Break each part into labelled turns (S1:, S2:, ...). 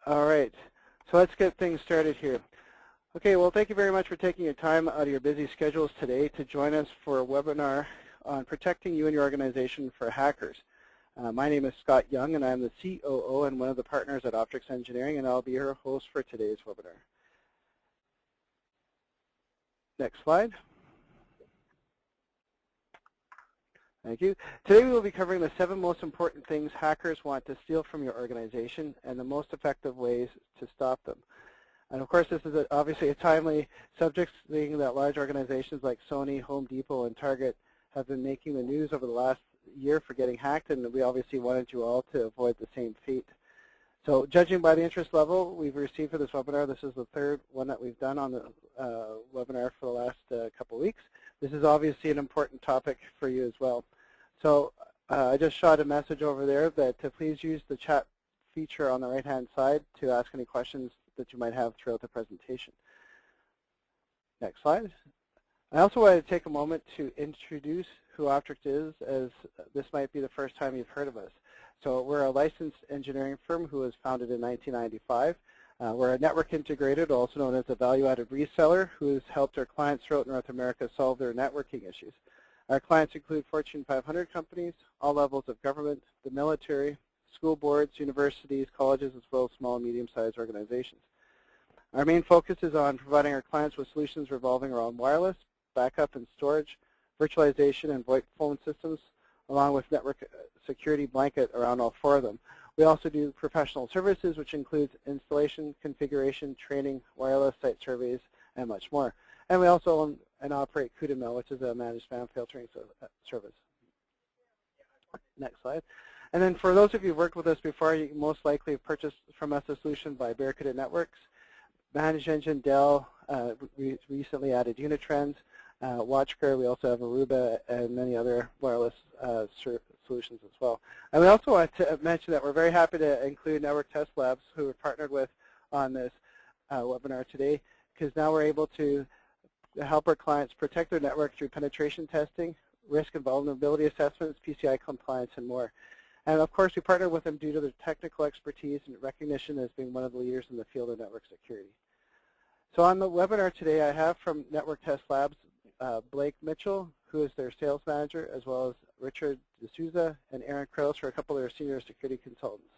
S1: All right, so let's get things started here. Okay, well, thank you very much for taking your time out of your busy schedules today to join us for a webinar on protecting you and your organization for hackers. My name is Scott Young, and I'm the COO and one of the partners at Optrix Engineering, and I'll be your host for today's webinar. Next slide. Thank you. Today we will be covering the 7 most important things hackers want to steal from your organization and the most effective ways to stop them. And of course, this is obviously a timely subject, seeing that large organizations like Sony, Home Depot, and Target have been making the news over the last year for getting hacked, and we obviously wanted you all to avoid the same fate. So judging by the interest level we've received for this webinar, this is the 3rd one that we've done on the webinar for the last couple of weeks. This is obviously an important topic for you as well. So I just shot a message over there that to please use the chat feature on the right-hand side to ask any questions that you might have throughout the presentation. Next slide. I also want to take a moment to introduce who Optrix is, as this might be the first time you've heard of us. So we're a licensed engineering firm who was founded in 1995. We're a network integrated, also known as a value-added reseller, who has helped our clients throughout North America solve their networking issues. Our clients include Fortune 500 companies, all levels of government, the military, school boards, universities, colleges, as well as small and medium-sized organizations. Our main focus is on providing our clients with solutions revolving around wireless, backup and storage, virtualization, and VoIP phone systems, along with network security blanket around all 4 of them. We also do professional services, which includes installation, configuration, training, wireless site surveys, and much more. And we also own and operate CUDA-Mail, which is a managed spam filtering service. Next slide. And then for those of you who've worked with us before, you most likely have purchased from us a solution by Barracuda Networks, Managed Engine, Dell, we recently added Unitrends, WatchCare, we also have Aruba, and many other wireless solutions as well. And we also want to mention that we're very happy to include Network Test Labs, who we've partnered with on this webinar today, because now we're able to help our clients protect their network through penetration testing, risk and vulnerability assessments, PCI compliance, and more. And of course, we partner with them due to their technical expertise and recognition as being one of the leaders in the field of network security. So on the webinar today, I have from Network Test Labs, Blake Mitchell, who is their sales manager, as well as Richard D'Souza and Aaron Krause, who are a couple of their senior security consultants,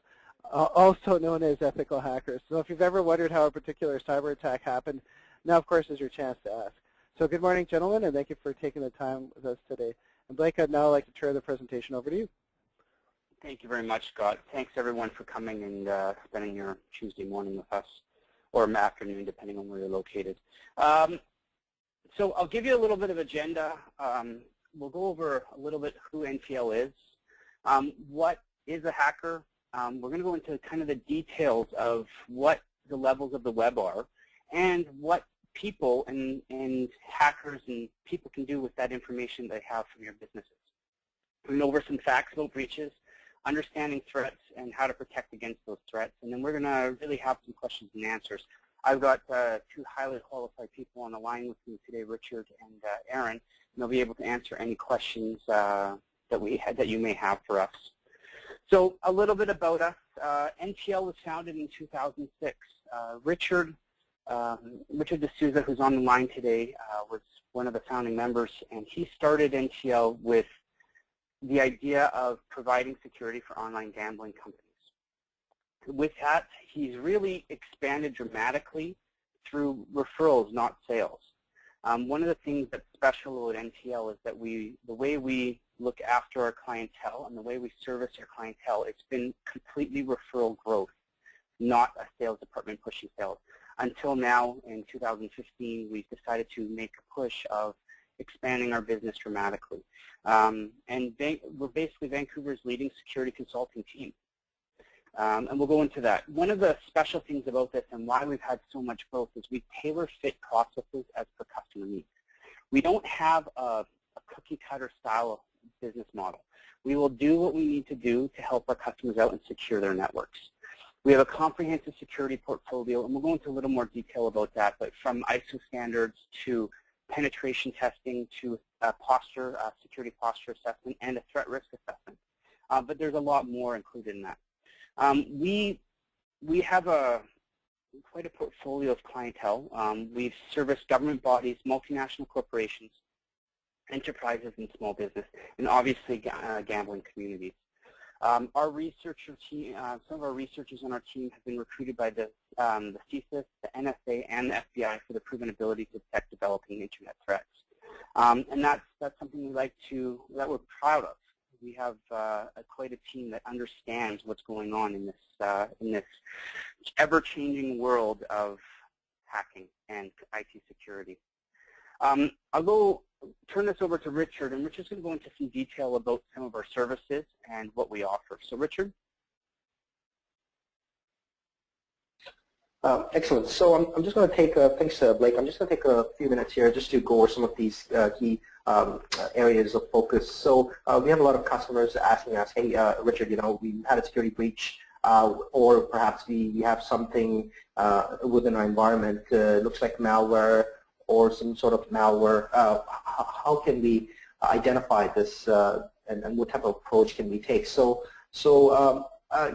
S1: also known as ethical hackers. So if you've ever wondered how a particular cyber attack happened, now, of course, is your chance to ask. So good morning, gentlemen, and thank you for taking the time with us today. And Blake, I'd now like to turn the presentation over to you.
S2: Thank you very much, Scott. Thanks, everyone, for coming and spending your Tuesday morning with us, or afternoon, depending on where you're located. So I'll give you a little bit of agenda. We'll go over a little bit who NTL is, what is a hacker. We're going to go into kind of the details of what the levels of the web are and what people and hackers and people can do with that information they have from your businesses. We're going to go over some facts about breaches, understanding threats, and how to protect against those threats. And then we're going to really have some questions and answers. I've got 2 highly qualified people on the line with me today, Richard and Aaron, and they'll be able to answer any questions that you may have for us. So a little bit about us. NTL was founded in 2006. Richard D'Souza, who's on the line today, was one of the founding members, and he started NTL with the idea of providing security for online gambling companies. With that, he's really expanded dramatically through referrals, not sales. One of the things that's special about NTL is that the way we look after our clientele and the way we service our clientele, it's been completely referral growth, not a sales department pushing sales. Until now, in 2015, we've decided to make a push of expanding our business dramatically. And we're basically Vancouver's leading security consulting team. And we'll go into that. One of the special things about this and why we've had so much growth is we tailor-fit processes as per customer needs. We don't have a cookie-cutter style business model. We will do what we need to do to help our customers out and secure their networks. We have a comprehensive security portfolio, and we'll go into a little more detail about that, but from ISO standards to penetration testing to security posture assessment and a threat risk assessment. But there's a lot more included in that. We we have quite a portfolio of clientele. We've serviced government bodies, multinational corporations, enterprises, and small business, and obviously gambling communities. Our researcher team, some of our researchers on our team have been recruited by the CSIS, the NSA, and the FBI for the proven ability to detect developing internet threats. And that's something that we're proud of. We have quite a team that understands what's going on in this ever-changing world of hacking and IT security. I'll turn this over to Richard, and Richard's going to go into some detail about some of our services and what we offer. So, Richard?
S3: Excellent. So I'm just going to take, thanks Blake, I'm just going to take a few minutes here just to go over some of these key areas of focus. So we have a lot of customers asking us, hey Richard, we had a security breach, or perhaps we have something within our environment, looks like malware or some sort of malware. How can we identify this and what type of approach can we take? So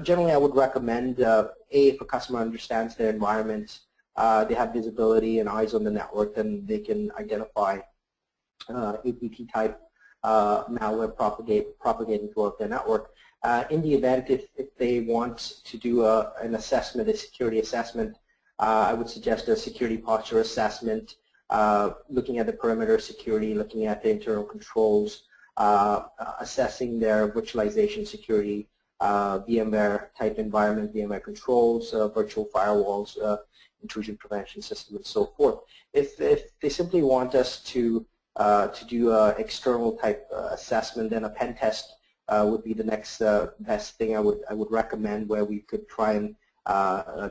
S3: generally, I would recommend, if a customer understands their environment, they have visibility and eyes on the network, then they can identify APT-type malware propagating throughout their network. In the event, if they want to do an assessment, a security assessment, I would suggest a security posture assessment, looking at the perimeter security, looking at the internal controls, assessing their virtualization security, VMware type environment, VMware controls, virtual firewalls, intrusion prevention system, and so forth. If they simply want us to do an external type assessment, then a pen test would be the next best thing I would recommend, where we could try and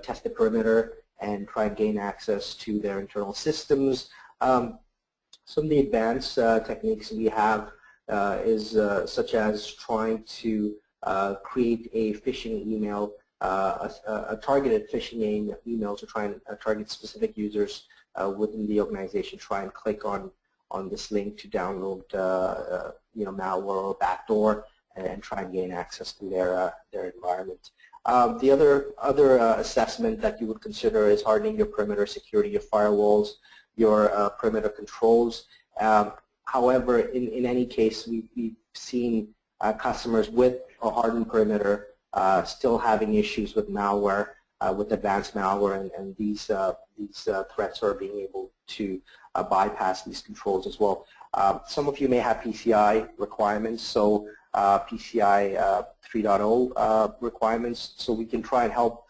S3: test the perimeter and try and gain access to their internal systems. Some of the advanced techniques we have is such as trying to create a phishing email, a targeted phishing email to try and target specific users within the organization, try and click on this link to download malware or backdoor and try and gain access to their environment. The other assessment that you would consider is hardening your perimeter security, your firewalls, your perimeter controls. However, in any case, we've seen customers with a hardened perimeter still having issues with malware, with advanced malware, and these threats are being able to bypass these controls as well. Some of you may have PCI requirements, so PCI 3.0 requirements, so we can try and help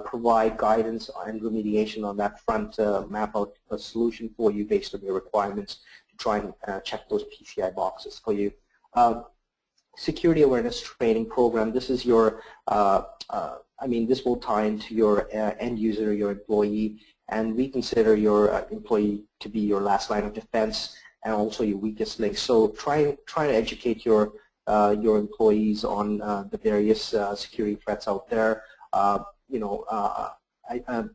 S3: provide guidance and remediation on that front, map out a solution for you based on your requirements to try and check those PCI boxes for you. Security awareness training program, this is your, this will tie into your end user, your employee, and we consider your employee to be your last line of defense and also your weakest link. So try to educate your employees on the various security threats out there.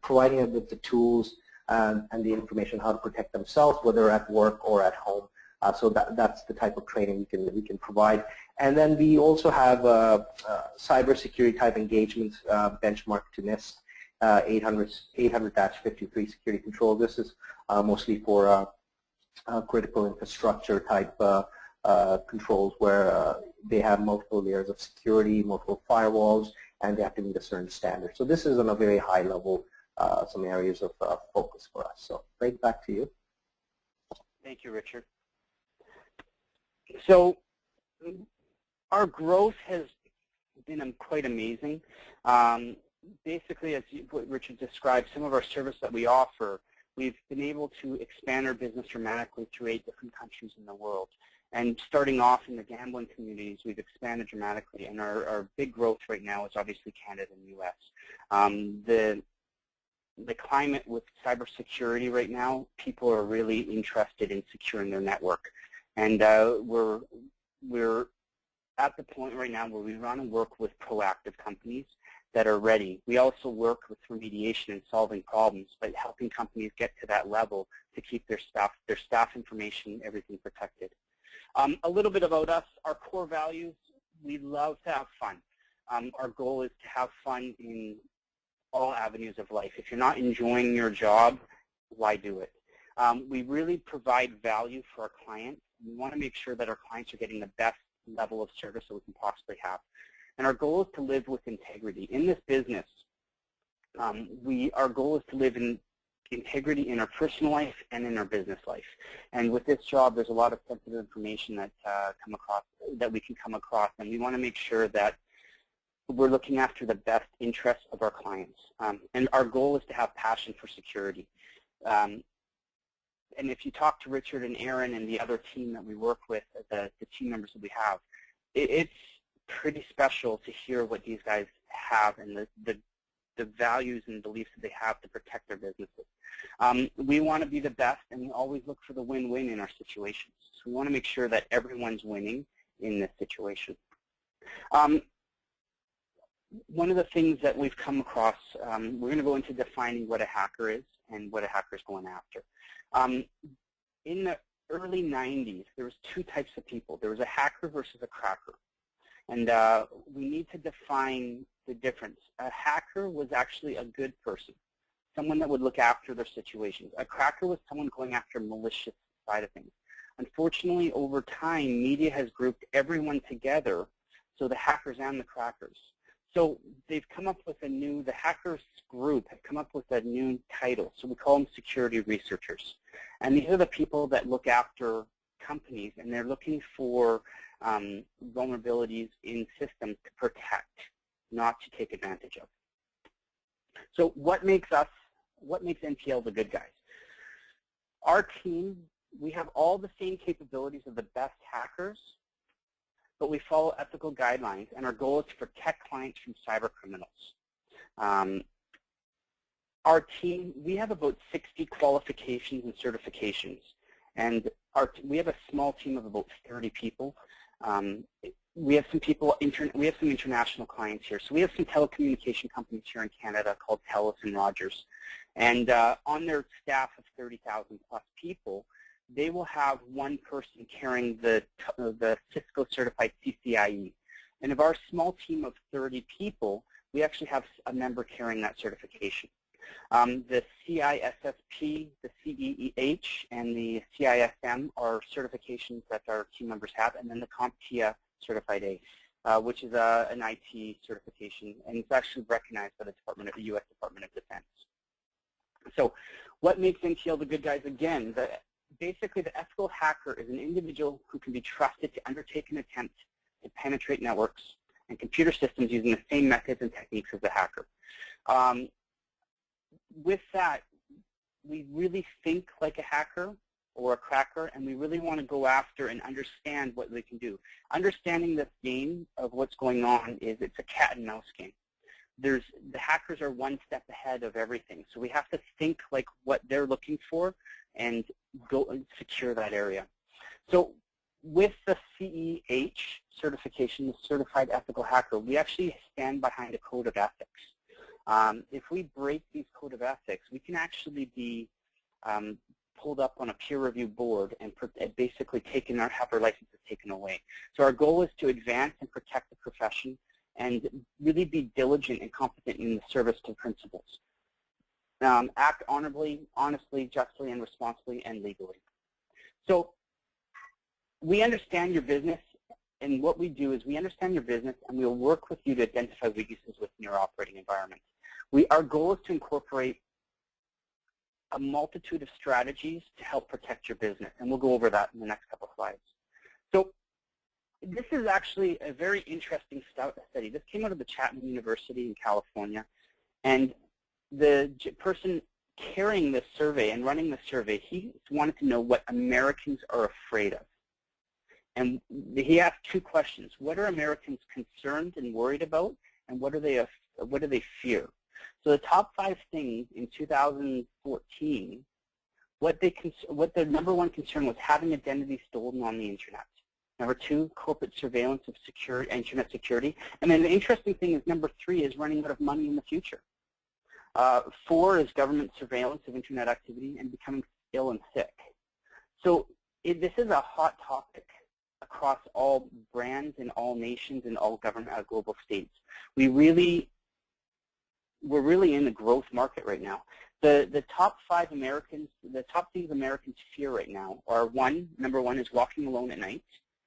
S3: Providing them with the tools and the information how to protect themselves, whether at work or at home. So that's the type of training we can provide. And then we also have cybersecurity type engagement benchmark to NIST 800-53 security control. This is mostly for critical infrastructure type controls where they have multiple layers of security, multiple firewalls, and they have to meet a certain standard. So this is on a very high level, some areas of focus for us. So right back to you.
S2: Thank you, Richard. So our growth has been quite amazing. Basically, as what Richard described, some of our service that we offer, we've been able to expand our business dramatically through 8 different countries in the world. And starting off in the gambling communities, we've expanded dramatically, and our big growth right now is obviously Canada and the U.S. The climate with cybersecurity right now, people are really interested in securing their network. And we're at the point right now where we run and work with proactive companies that are ready. We also work with remediation and solving problems, but helping companies get to that level to keep their staff information, everything protected. A little bit about us, our core values, we love to have fun. Our goal is to have fun in all avenues of life. If you're not enjoying your job, why do it? We really provide value for our clients. We want to make sure that our clients are getting the best level of service that we can possibly have. And our goal is to live with integrity. In this business, our goal is to live in integrity in our personal life and in our business life. And with this job, there's a lot of sensitive information that we can come across, and we want to make sure that we're looking after the best interests of our clients. And our goal is to have passion for security. And if you talk to Richard and Aaron and the other team that we work with, the team members that we have, it's pretty special to hear what these guys have and the values and beliefs that they have to protect their businesses. We want to be the best, and we always look for the win-win in our situations. So we want to make sure that everyone's winning in this situation. One of the things that we've come across, we're going to go into defining what a hacker is and what a hacker is going after. In the early 90s, there was two types of people. There was a hacker versus a cracker. And we need to define the difference. A hacker was actually a good person, someone that would look after their situations. A cracker was someone going after malicious side of things. Unfortunately, over time, media has grouped everyone together, so the hackers and the crackers. So they've come up with the hackers group have come up with a new title. So we call them security researchers. And these are the people that look after companies, and they're looking for vulnerabilities in systems to protect, not to take advantage of. So what makes NTL the good guys? Our team, we have all the same capabilities of the best hackers, but we follow ethical guidelines, and our goal is to protect clients from cyber criminals. Our team, we have about 60 qualifications and certifications, and we have a small team of about 30 people. We have some international clients here. So we have some telecommunication companies here in Canada called TELUS and Rogers. And on their staff of 30,000 plus people, they will have one person carrying the Cisco certified CCIE. And of our small team of 30 people, we actually have a member carrying that certification. The CISSP, the CEH, and the CISM are certifications that our team members have, and then the CompTIA Certified A, which is an IT certification, and it's actually recognized by the U.S. Department of Defense. So what makes NTL the good guys? Again, basically the ethical hacker is an individual who can be trusted to undertake an attempt to penetrate networks and computer systems using the same methods and techniques as the hacker. With that, we really think like a hacker or a cracker, and we really want to go after and understand what they can do. Understanding this game of what's going on it's a cat and mouse game. The hackers are one step ahead of everything, so we have to think like what they're looking for and go and secure that area. So with the CEH certification, the Certified Ethical Hacker, we actually stand behind a code of ethics. If we break these code of ethics, we can actually be pulled up on a peer review board and basically have our licenses taken away. So our goal is to advance and protect the profession and really be diligent and competent in the service to principles. Act honorably, honestly, justly, and responsibly, and legally. So we understand your business, and what we do is we understand your business, and we'll work with you to identify weaknesses within your operating environment. Our goal is to incorporate a multitude of strategies to help protect your business, and we'll go over that in the next couple of slides. So this is actually a very interesting study. This came out of the Chapman University in California, and the person carrying this survey and running the survey, he wanted to know what Americans are afraid of. And he asked two questions. What are Americans concerned and worried about, and what do they fear? So the top 5 things in 2014, what the number one concern was having identity stolen on the internet. Number 2, corporate surveillance of internet security. And then the interesting thing is number 3 is running out of money in the future. 4 is government surveillance of internet activity and becoming ill and sick. So this is a hot topic across all brands and all nations and all global states. We really we're really in the growth market right now. The top things Americans fear right now are number one is walking alone at night.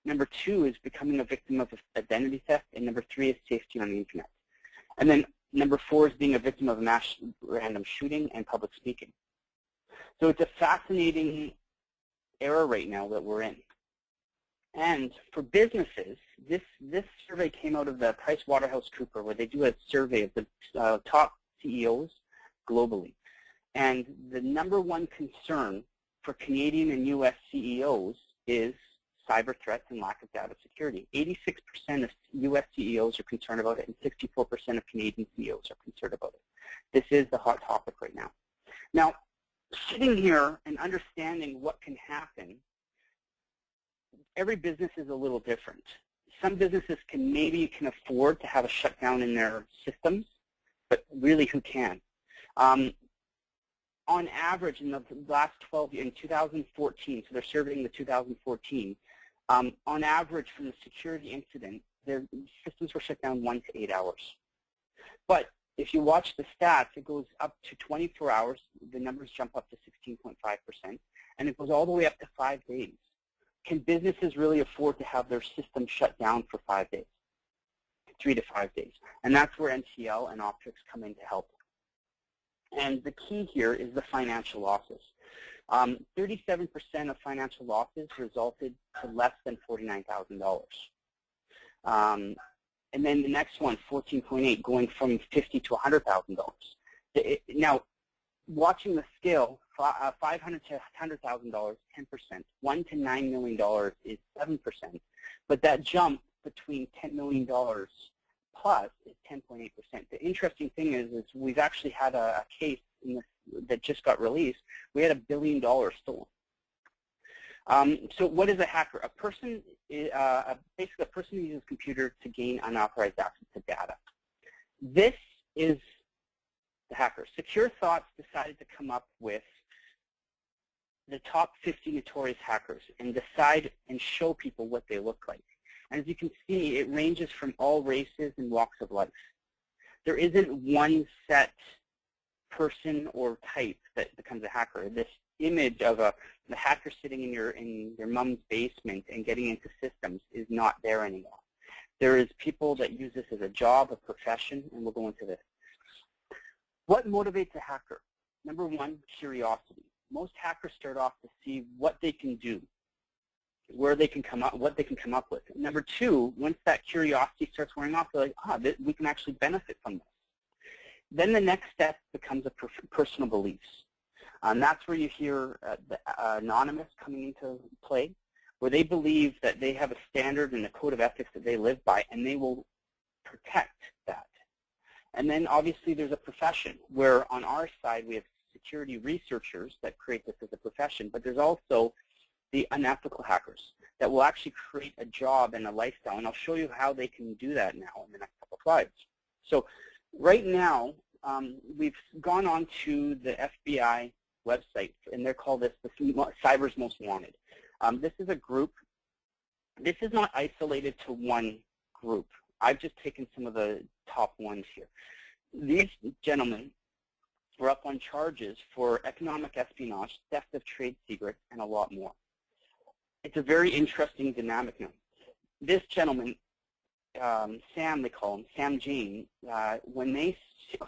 S2: Number two is becoming a victim of identity theft, and number three is safety on the internet. And then number four is being a victim of a mass random shooting and public speaking. So it's a fascinating era right now that we're in. And for businesses, this survey came out of the PricewaterhouseCoopers, where they do a survey of the top CEOs globally. And the number one concern for Canadian and U.S. CEOs is cyber threats and lack of data security. 86% of U.S. CEOs are concerned about it, and 64% of Canadian CEOs are concerned about it. This is the hot topic right now. Now, sitting here and understanding what can happen, every business is a little different. Some businesses can afford to have a shutdown in their systems, but really, who can? On average, in the last 12 years, in 2014, so they're surveying the 2014, on average from the security incident, their systems were shut down 1 to 8 hours. But if you watch the stats, it goes up to 24 hours. The numbers jump up to 16.5%, and it goes all the way up to 5 days. Can businesses really afford to have their system shut down for 5 days, 3 to 5 days? And that's where NCL and Optrix come in to help. And the key here is the financial losses. 37% of financial losses resulted to less than $49,000. And then the next one, 14.8, going from $50,000 to $100,000. Now, watching the scale, $500,000 to $100,000, 10%. $1 to $9 million is 7%. But that jump between $10 million plus is 10.8%. The interesting thing is we've actually had a case that just got released. We had $1 billion stolen. So what is a hacker? A person, basically a person who uses a computer to gain unauthorized access to data. This is the hacker. Secure Thoughts decided to come up with the top 50 notorious hackers and decide and show people what they look like. And as you can see, it ranges from all races and walks of life. There isn't one set person or type that becomes a hacker. This image of the hacker sitting in your mom's basement and getting into systems is not there anymore. There is people that use this as a job, a profession, and we'll go into this. What motivates a hacker? Number one, curiosity. Most hackers start off to see what they can do, where they can come up, what they can come up with. Number two, once that curiosity starts wearing off, they're like, we can actually benefit from this. Then the next step becomes a personal beliefs. And that's where you hear the Anonymous coming into play, where they believe that they have a standard and a code of ethics that they live by, and they will protect that. And then obviously there's a profession, where on our side we have security researchers that create this as a profession, but there's also the unethical hackers that will actually create a job and a lifestyle. And I'll show you how they can do that now in the next couple of slides. So right now, we've gone on to the FBI website, and they're called this the Cyber's Most Wanted. This is a group. This is not isolated to one group. I've just taken some of the top ones here. These gentlemen were up on charges for economic espionage, theft of trade secrets, and a lot more. It's a very interesting dynamic now. This gentleman, Sam, they call him, Sam Jain, when they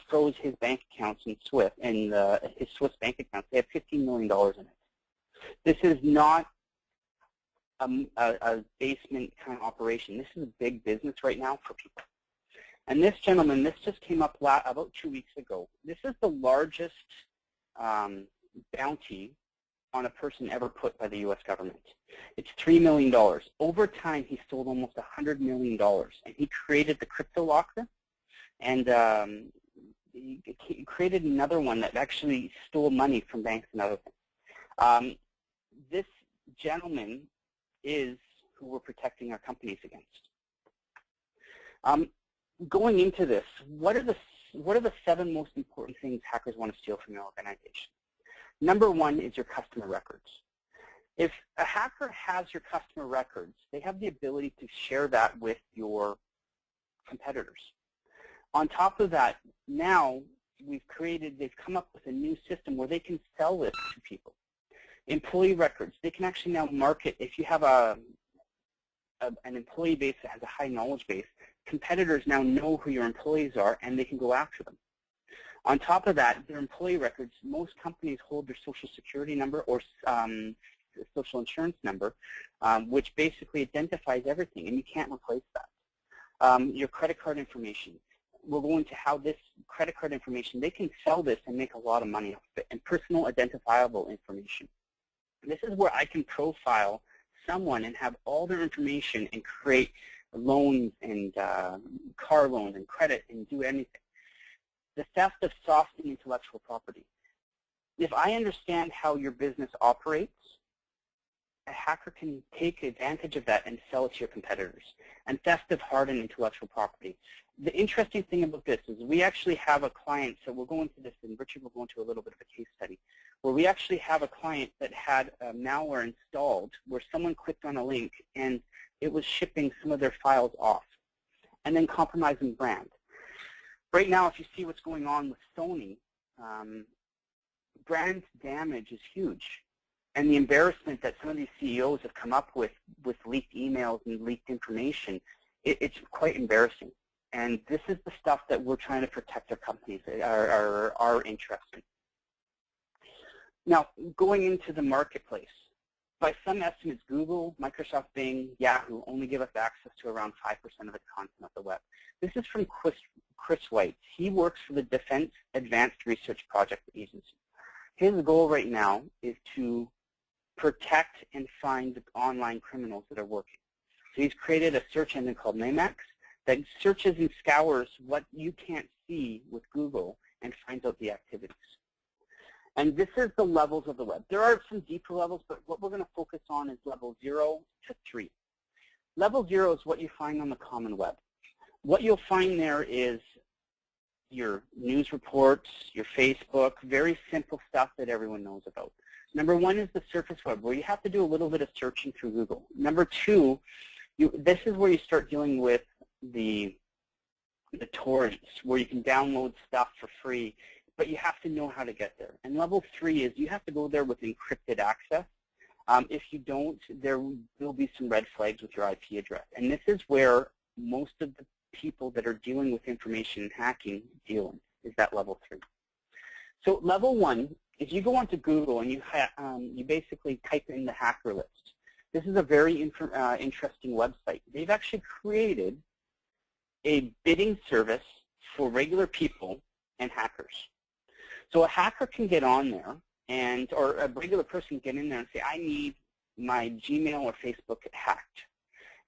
S2: froze his bank accounts in Swift, and his Swiss bank accounts, they have $15 million in it. This is not a basement kind of operation. This is a big business right now for people. And this gentleman, this just came up about 2 weeks ago. This is the largest bounty on a person ever put by the U.S. government. It's $3 million. Over time, he stole almost $100 million. And he created the crypto locker, and he created another one that actually stole money from banks and other things. This gentleman is who we're protecting our companies against. Going into this, what are the 7 most important things hackers want to steal from your organization? Number one is your customer records. If a hacker has your customer records, they have the ability to share that with your competitors. On top of that, now they've come up with a new system where they can sell this to people. Employee records, they can actually now market. If you have an employee base that has a high knowledge base, competitors now know who your employees are and they can go after them. On top of that, their employee records, most companies hold their social security number or social insurance number, which basically identifies everything, and you can't replace that. Your credit card information. We'll go into how this credit card information, they can sell this and make a lot of money off of it, and personal identifiable information. This is where I can profile someone and have all their information and create loans and car loans and credit and do anything. The theft of soft and intellectual property. If I understand how your business operates, a hacker can take advantage of that and sell it to your competitors. And theft of hard and intellectual property. The interesting thing about this is we actually have a client, so we'll go into this, and Richard will go into a little bit of a case study, where we actually have a client that had malware installed where someone clicked on a link and it was shipping some of their files off and then compromising brand. Right now, if you see what's going on with Sony, brand damage is huge. And the embarrassment that some of these CEOs have come up with leaked emails and leaked information, it's quite embarrassing. And this is the stuff that we're trying to protect our companies, our interests in. Now, going into the marketplace, by some estimates, Google, Microsoft Bing, Yahoo only give us access to around 5% of the content of the web. This is from Chris White. He works for the Defense Advanced Research Project Agency. His goal right now is to protect and find online criminals that are working. So he's created a search engine called Namax that searches and scours what you can't see with Google and finds out the activities. And this is the levels of the web. There are some deeper levels, but what we're going to focus on is level 0 to 3. Level 0 is what you find on the common web. What you'll find there is your news reports, your Facebook, very simple stuff that everyone knows about. Number 1 is the surface web, where you have to do a little bit of searching through Google. Number 2, this is where you start dealing with the torrents, where you can download stuff for free, but you have to know how to get there. And level 3 is you have to go there with encrypted access. If you don't, there will be some red flags with your IP address. And this is where most of the people that are dealing with information and hacking deal in, is that level 3. So level 1, if you go onto Google and you basically type in the hacker list, this is a very interesting website. They've actually created a bidding service for regular people and hackers. So a hacker can get on there, or a regular person can get in there and say, I need my Gmail or Facebook hacked,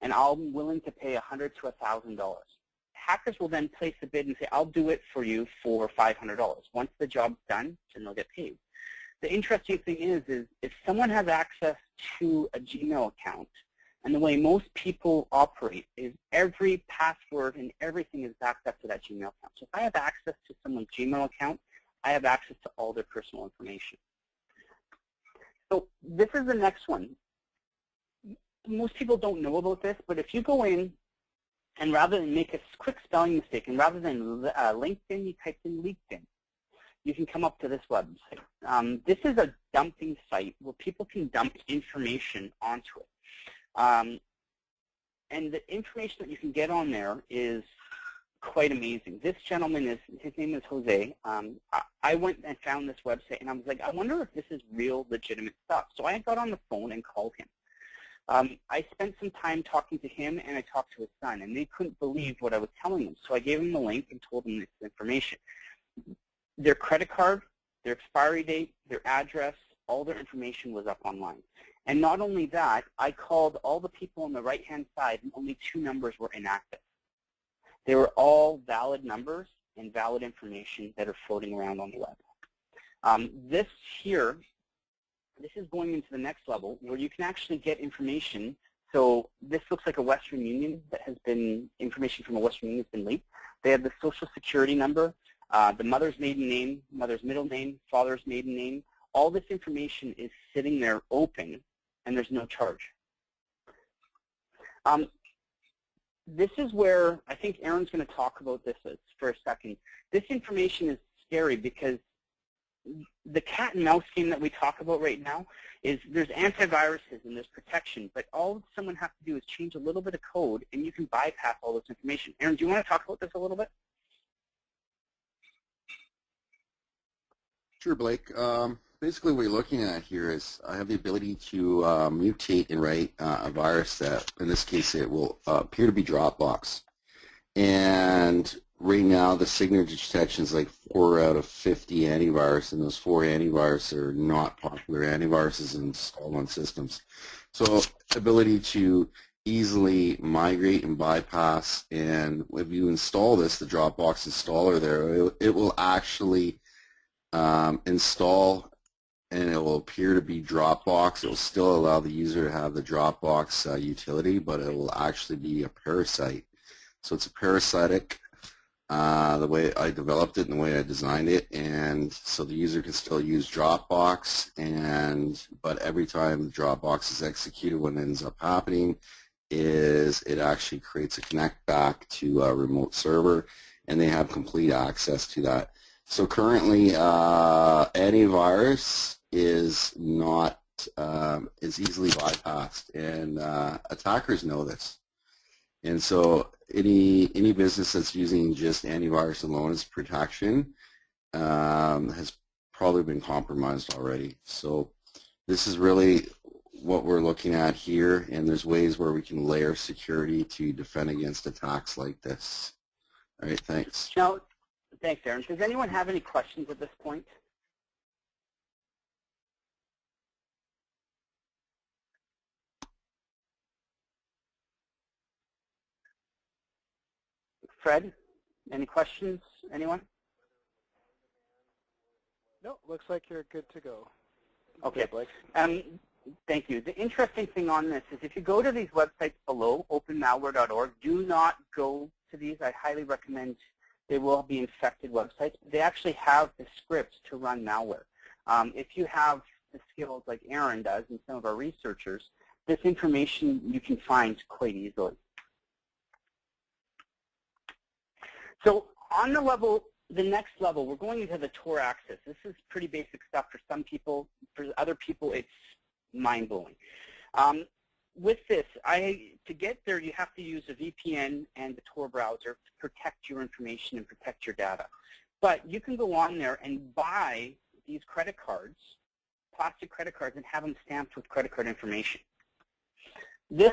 S2: and I'm willing to pay $100 to $1,000. Hackers will then place a bid and say, I'll do it for you for $500. Once the job's done, then they'll get paid. The interesting thing is if someone has access to a Gmail account, and the way most people operate is every password and everything is backed up to that Gmail account. So if I have access to someone's Gmail account, I have access to all their personal information. So this is the next one. Most people don't know about this, but if you go in and rather than make a quick spelling mistake, and rather than LinkedIn, you type in LinkedIn, you can come up to this website. This is a dumping site where people can dump information onto it. And the information that you can get on there is quite amazing. This gentleman, his name is Jose. I went and found this website, and I was like, I wonder if this is real, legitimate stuff. So I got on the phone and called him. I spent some time talking to him, and I talked to his son, and they couldn't believe what I was telling them. So I gave them the link and told them this information. Their credit card, their expiry date, their address, all their information was up online. And not only that, I called all the people on the right-hand side, and only 2 numbers were inactive. They were all valid numbers and valid information that are floating around on the web. This is going into the next level where you can actually get information. So this looks like a Western Union that has been, information from a Western Union has been leaked. They have the social security number, the mother's maiden name, mother's middle name, father's maiden name. All this information is sitting there open, and there's no charge. This is where I think Aaron's going to talk about this for a second. This information is scary because the cat and mouse game that we talk about right now is there's antiviruses and there's protection, but all someone has to do is change a little bit of code and you can bypass all this information. Aaron, do you want to talk about this a little bit?
S4: Sure, Blake. Basically, what you're looking at here is I have the ability to mutate and write a virus that, in this case, it will appear to be Dropbox. And right now, the signature detection is like 4 out of 50 antivirus, and those 4 antivirus are not popular antiviruses installed on systems. So, ability to easily migrate and bypass, and if you install this, the Dropbox installer there, it will actually install, and it will appear to be Dropbox. It will still allow the user to have the Dropbox utility, but it will actually be a parasite. So it's a parasitic, the way I developed it and the way I designed it, and so the user can still use Dropbox, but every time Dropbox is executed, what ends up happening is it actually creates a connect back to a remote server, and they have complete access to that. So currently, antivirus is not is easily bypassed, and attackers know this. And so any business that's using just antivirus alone as protection has probably been compromised already. So this is really what we're looking at here, and there's ways where we can layer security to defend against attacks like this. All right, thanks.
S2: Now, thanks, Aaron. Does anyone have any questions at this point? Fred, any questions? Anyone?
S1: No, looks like you're good to go.
S2: Okay.
S1: Blake.
S2: Thank you. The interesting thing on this is if you go to these websites below, openmalware.org, do not go to these. I highly recommend. They will be infected websites. They actually have the scripts to run malware. If you have the skills like Aaron does and some of our researchers, this information you can find quite easily. So on the next level, we're going into the Tor access. This is pretty basic stuff for some people. For other people, it's mind-blowing. With this, to get there, you have to use a VPN and the Tor browser to protect your information and protect your data. But you can go on there and buy these credit cards, plastic credit cards, and have them stamped with credit card information. This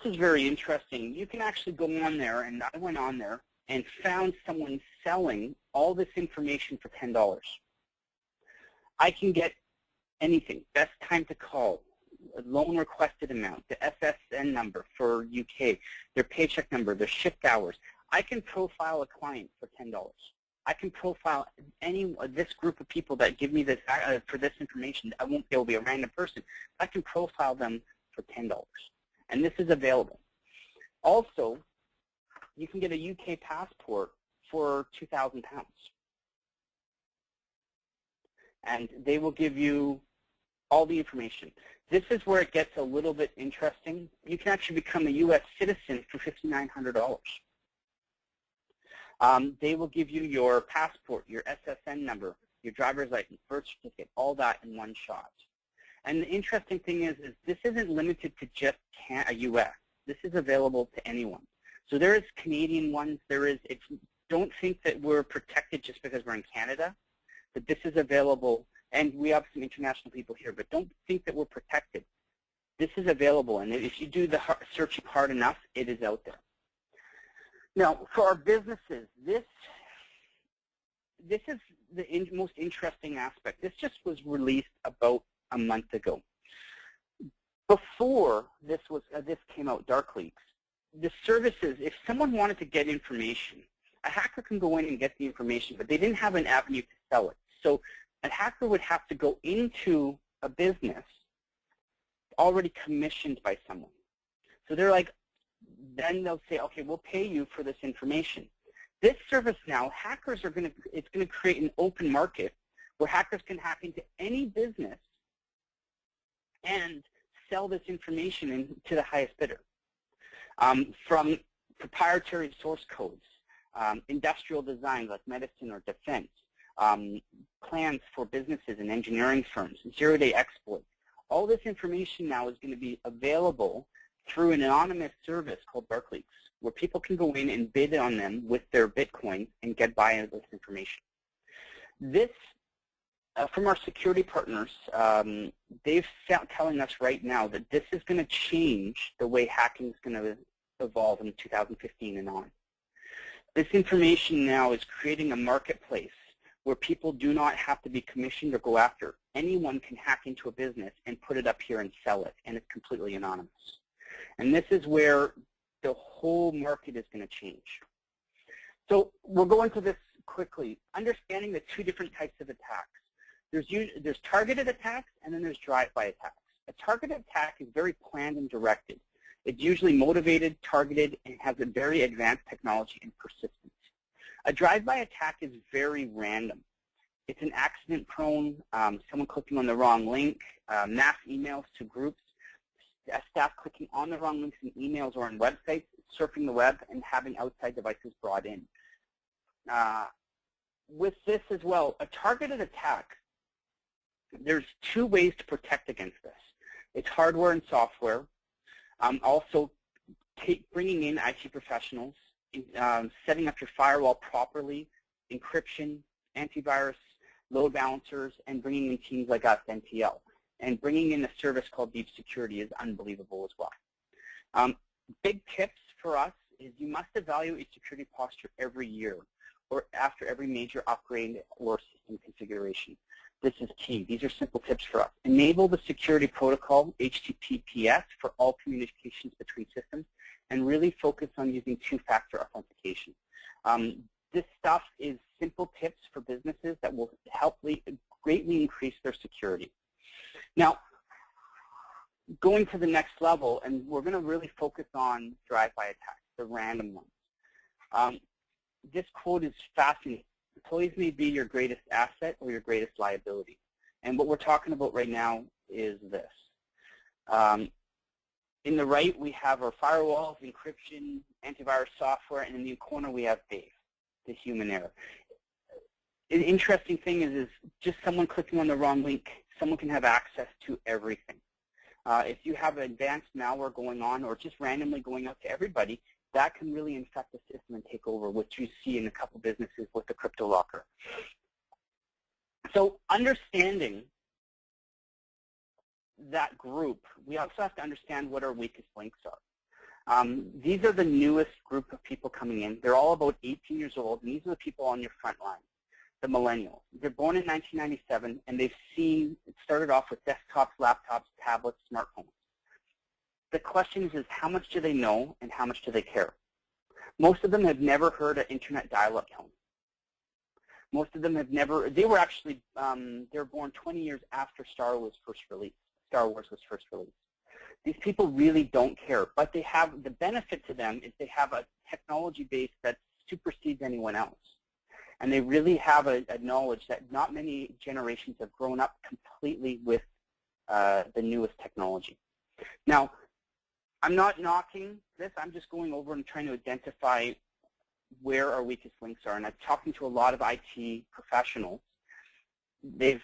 S2: is very interesting. You can actually go on there, and I went on there and found someone selling all this information for $10. I can get anything, best time to call, loan requested amount, the SSN number for UK, their paycheck number, their shift hours. I can profile a client for $10. I can profile this group of people that give me this for this information. I won't be able to be a random person. I can profile them for $10, and this is available. Also, you can get a UK passport for £2,000, and they will give you all the information. This is where it gets a little bit interesting. You can actually become a U.S. citizen for $5,900. They will give you your passport, your SSN number, your driver's license, birth certificate, all that in one shot. And the interesting thing is this isn't limited to just U.S. This is available to anyone. So there is Canadian ones. Don't think that we're protected just because we're in Canada, but this is available. And we have some international people here, but don't think that we're protected. This is available, and if you do the searching hard enough, it is out there. Now, for our businesses, this is the most interesting aspect. This just was released about a month ago. Before this came out, Dark Leaks, the services, if someone wanted to get information, a hacker can go in and get the information, but they didn't have an avenue to sell it. So a hacker would have to go into a business already commissioned by someone. So they're like, then they'll say, okay, we'll pay you for this information. This service now, hackers are it's going to create an open market where hackers can hack into any business and sell this information to the highest bidder. From proprietary source codes, industrial design like medicine or defense, plans for businesses and engineering firms, zero-day exploits. All this information now is going to be available through an anonymous service called Darkleaks, where people can go in and bid on them with their Bitcoin and get by this information. This, from our security partners, they've telling us right now that this is going to change the way hacking is going to evolve in 2015 and on. This information now is creating a marketplace where people do not have to be commissioned or go after. Anyone can hack into a business and put it up here and sell it, and it's completely anonymous. And this is where the whole market is going to change. So we'll go into this quickly. Understanding the two different types of attacks. There's targeted attacks, and then there's drive-by attacks. A targeted attack is very planned and directed. It's usually motivated, targeted, and has a very advanced technology and persistence. A drive-by attack is very random. It's an accident-prone, someone clicking on the wrong link, mass emails to groups, staff clicking on the wrong links in emails or on websites, surfing the web, and having outside devices brought in. With this as well, a targeted attack, there's two ways to protect against this. It's hardware and software. Also, bringing in IT professionals, setting up your firewall properly, encryption, antivirus, load balancers, and bringing in teams like us, NTL. And bringing in a service called Deep Security is unbelievable as well. Big tips for us is you must evaluate your security posture every year or after every major upgrade or system configuration. This is key. These are simple tips for us. Enable the security protocol, HTTPS, for all communications between systems, and really focus on using two-factor authentication. This stuff is simple tips for businesses that will help greatly increase their security. Now, going to the next level, and we're going to really focus on drive-by attacks, the random ones. This quote is fascinating. Employees may be your greatest asset or your greatest liability. And what we're talking about right now is this. In the right, we have our firewalls, encryption, antivirus software, and in the corner we have Dave, the human error. An interesting thing is just someone clicking on the wrong link, someone can have access to everything. If you have advanced malware going on or just randomly going out to everybody, that can really infect the system and take over, which you see in a couple businesses with the CryptoLocker. So understanding that group, we also have to understand what our weakest links are. These are the newest group of people coming in. They're all about 18 years old, and these are the people on your front line, the millennials. They're born in 1997, and they've seen, it started off with desktops, laptops, tablets, smartphones. The question is how much do they know and how much do they care? Most of them have never heard an internet dial-up tone. Most of them have never, they were actually, they were born 20 years after Star Wars was first released. These people really don't care, but they have, the benefit to them is they have a technology base that supersedes anyone else. And they really have a knowledge that not many generations have grown up completely with the newest technology. Now, I'm not knocking this. I'm just going over and trying to identify where our weakest links are. And I'm talking to a lot of IT professionals. They've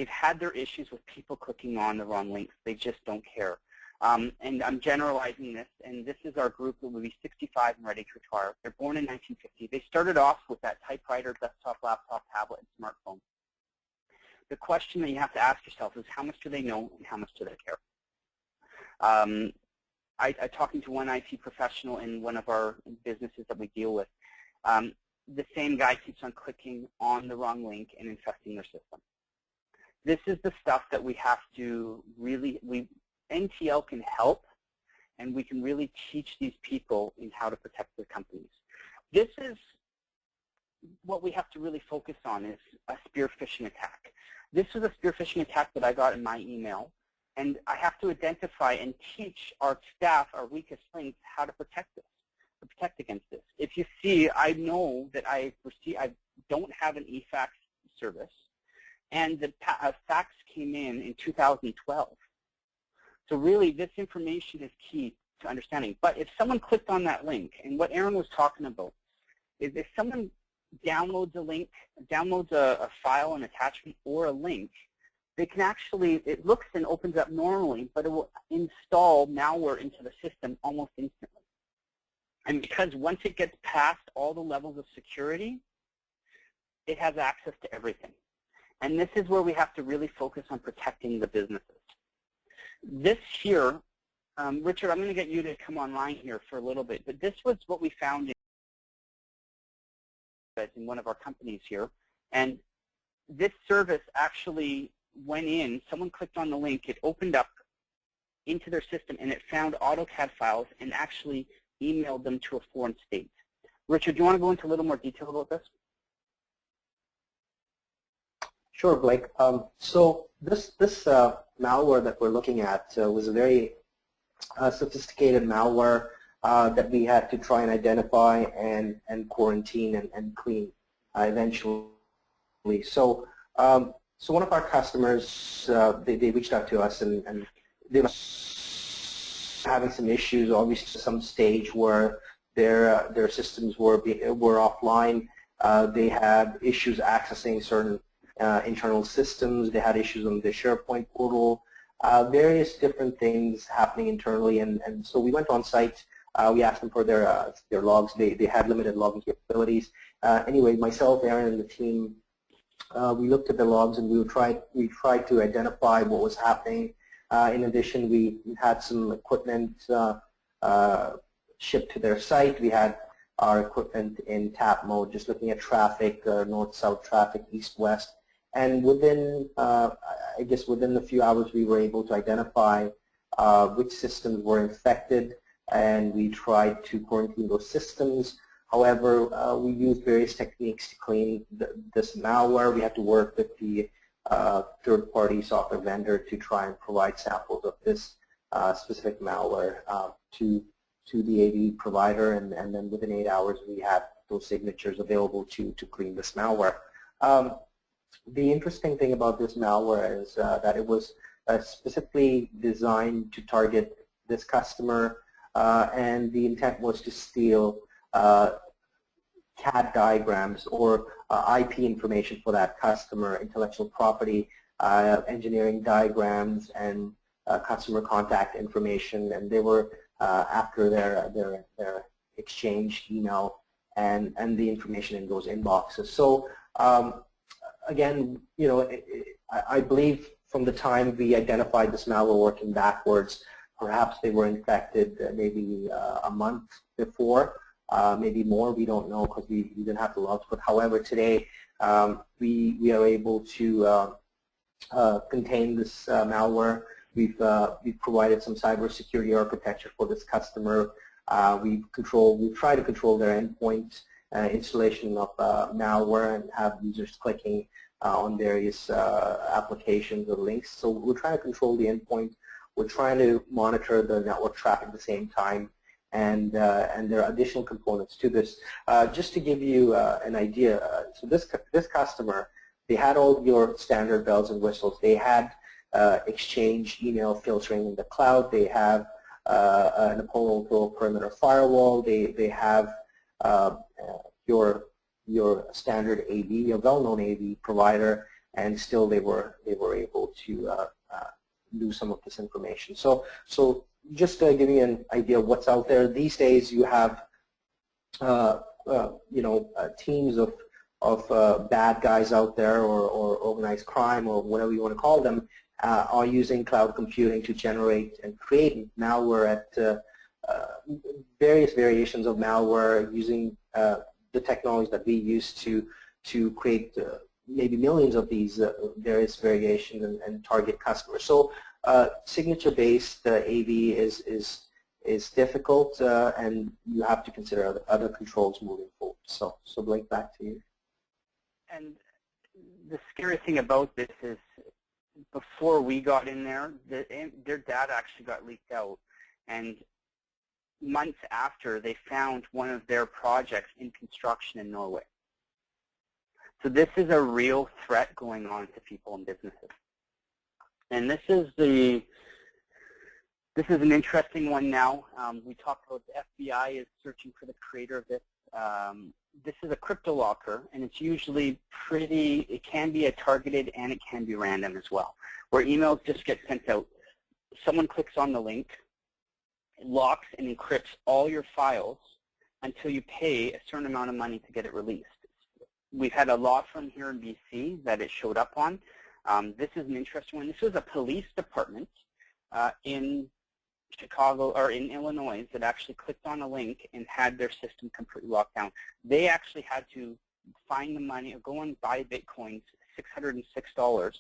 S2: had their issues with people clicking on the wrong links. They just don't care. And I'm generalizing this, and this is our group that will be 65 and ready to retire. They're born in 1950. They started off with that typewriter, desktop, laptop, tablet, and smartphone. The question that you have to ask yourself is how much do they know and how much do they care? I talking to one IT professional in one of our businesses that we deal with. The same guy keeps on clicking on the wrong link and infecting their system. This is the stuff that we have to really, NTL can help, and we can really teach these people in how to protect their companies. This is what we have to really focus on is a spear phishing attack. This is a spear phishing attack that I got in my email. And I have to identify and teach our staff, our weakest links, how to protect this, to protect against this. If you see, I know that I don't have an eFax service, and the fax came in 2012. So really, this information is key to understanding. But if someone clicked on that link, and what Aaron was talking about, is if someone downloads a file, an attachment, or a link, they can actually, it looks and opens up normally, but it will install malware into the system almost instantly. And because once it gets past all the levels of security, it has access to everything. And this is where we have to really focus on protecting the businesses. This here, Richard, I'm going to get you to come online here for a little bit, but this was what we found in one of our companies here. And this service actually went in, someone clicked on the link, it opened up into their system, and it found AutoCAD files and actually emailed them to a foreign state. Richard, do you want to go into a little more detail about this?
S3: Sure, Blake. So this malware that we're looking at was a very sophisticated malware that we had to try and identify and quarantine and clean eventually. So so one of our customers, they reached out to us and they were having some issues, obviously some stage where their systems were offline. They had issues accessing certain internal systems. They had issues on the SharePoint portal, various different things happening internally. And so we went on site. We asked them for their logs. They had limited logging capabilities. Anyway, myself, Aaron, and the team, we looked at the logs and we tried to identify what was happening. In addition, we had some equipment shipped to their site. We had our equipment in tap mode, just looking at traffic, north-south traffic, east-west. And within, I guess within a few hours, we were able to identify which systems were infected, and we tried to quarantine those systems. However, we used various techniques to clean this malware. We had to work with the third-party software vendor to try and provide samples of this specific malware to the AV provider, and then within 8 hours we had those signatures available to clean this malware. The interesting thing about this malware is that it was specifically designed to target this customer, and the intent was to steal CAD diagrams or IP information for that customer, intellectual property, engineering diagrams, and customer contact information. And they were after their exchange email and the information in those inboxes. So again, you know, I believe from the time we identified this malware working backwards, perhaps they were infected maybe a month before, maybe more. We don't know because we didn't have the logs. But however, today we are able to contain this malware. We've provided some cybersecurity architecture for this customer. We try to control their endpoint installation of malware and have users clicking on various applications or links. So we're trying to control the endpoint. We're trying to monitor the network traffic at the same time, and there are additional components to this. Just to give you an idea, so this customer, they had all your standard bells and whistles. They had Exchange email filtering in the cloud. They have an Apollo Pro perimeter firewall. They have your standard AV, your well-known AV provider, and still they were able to do some of this information. So just to give you an idea of what's out there these days, you have teams of bad guys out there, or organized crime, or whatever you want to call them, are using cloud computing to generate and create malware at various variations of malware, using the technologies that we use to create maybe millions of these various variations and target customers. So signature-based AV is difficult, and you have to consider other controls moving forward. So Blake, back to you.
S2: And the scary thing about this is, before we got in there, their data actually got leaked out, and months after, they found one of their projects in construction in Norway. So this is a real threat going on to people and businesses. And this is an interesting one now. We talked about the FBI is searching for the creator of this. this is a crypto locker, and it's usually it can be a targeted and it can be random as well, where emails just get sent out. Someone clicks on the link, it locks and encrypts all your files until you pay a certain amount of money to get it released. We've had a law firm here in BC that it showed up on. This is an interesting one. This was a police department in Chicago or in Illinois that actually clicked on a link and had their system completely locked down. They actually had to find the money or go and buy Bitcoins, $606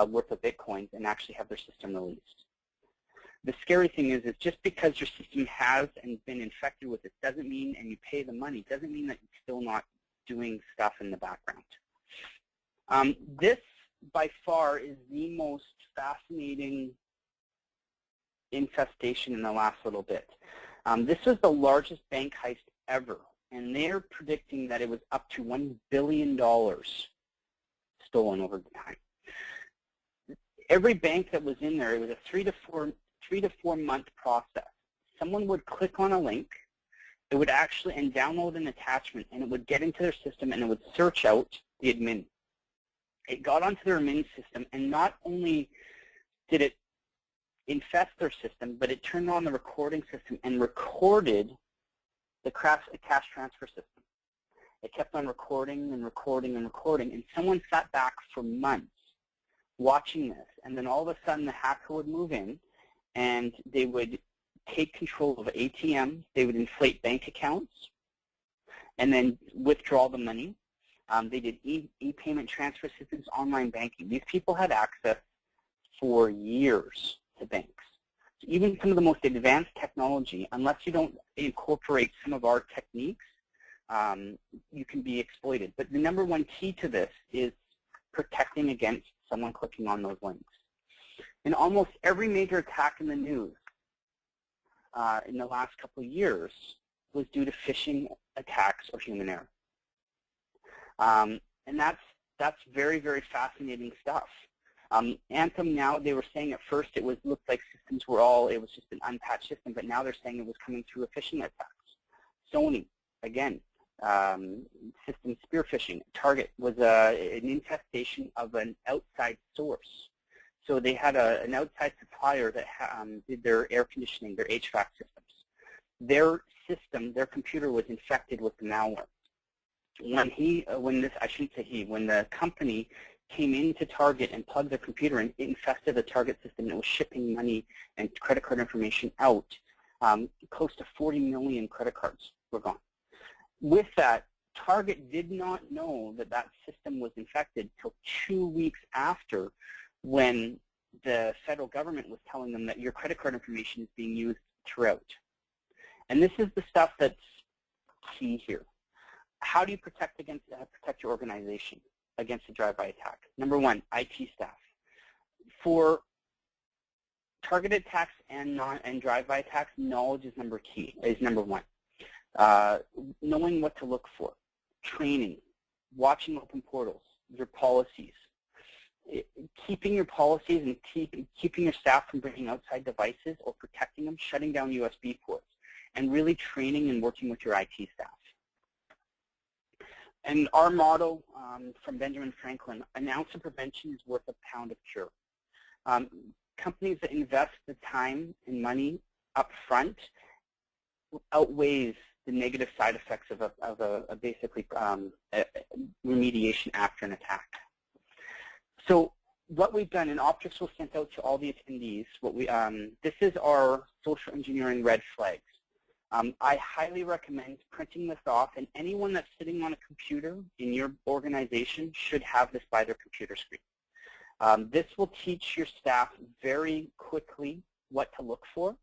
S2: worth of Bitcoins, and actually have their system released. The scary thing is just because your system has and been infected with it doesn't mean, and you pay the money, doesn't mean that you're still not doing stuff in the background. This, by far, is the most fascinating infestation in the last little bit. This was the largest bank heist ever, and they're predicting that it was up to $1 billion stolen over the time. Every bank that was in there, it was a 3 to 4 month process. Someone would click on a link, it would actually, and download an attachment, and it would get into their system and it would search out the admin. It got onto their admin system, and not only did it infest their system, but it turned on the recording system and recorded the cash transfer system. It kept on recording and recording and recording, and someone sat back for months watching this, and then all of a sudden the hacker would move in and they would take control of ATMs, they would inflate bank accounts, and then withdraw the money. They did e-payment transfer systems, online banking. These people had access for years to banks. So even some of the most advanced technology, unless you don't incorporate some of our techniques, you can be exploited. But the number one key to this is protecting against someone clicking on those links. In almost every major attack in the news in the last couple of years was due to phishing attacks or human error. And that's very, very fascinating stuff. Anthem now, they were saying at first it looked like systems were it was just an unpatched system, but now they're saying it was coming through a phishing attacks. Sony, again, system spear phishing. Target was an infestation of an outside source. So they had an outside supplier that did their air conditioning, their HVAC systems. Their system, their computer was infected with the malware. When the company came into Target and plugged their computer in, it infested the Target system, and it was shipping money and credit card information out. Close to 40 million credit cards were gone. With that, Target did not know that that system was infected until 2 weeks after, when the federal government was telling them that your credit card information is being used throughout. And this is the stuff that's key here. How do you protect your organization against a drive-by attack? Number one, IT staff. For targeted attacks and drive-by attacks, knowledge is number one. Knowing what to look for, training, watching open portals, your policies, keeping your policies and keeping your staff from bringing outside devices or protecting them, shutting down USB ports, and really training and working with your IT staff. And our motto from Benjamin Franklin, an ounce of prevention is worth a pound of cure. Companies that invest the time and money up front outweighs the negative side effects of a basically remediation after an attack. So what we've done, and Optrix was sent out to all the attendees. This is our social engineering red flags. I highly recommend printing this off, and anyone that's sitting on a computer in your organization should have this by their computer screen. This will teach your staff very quickly what to look for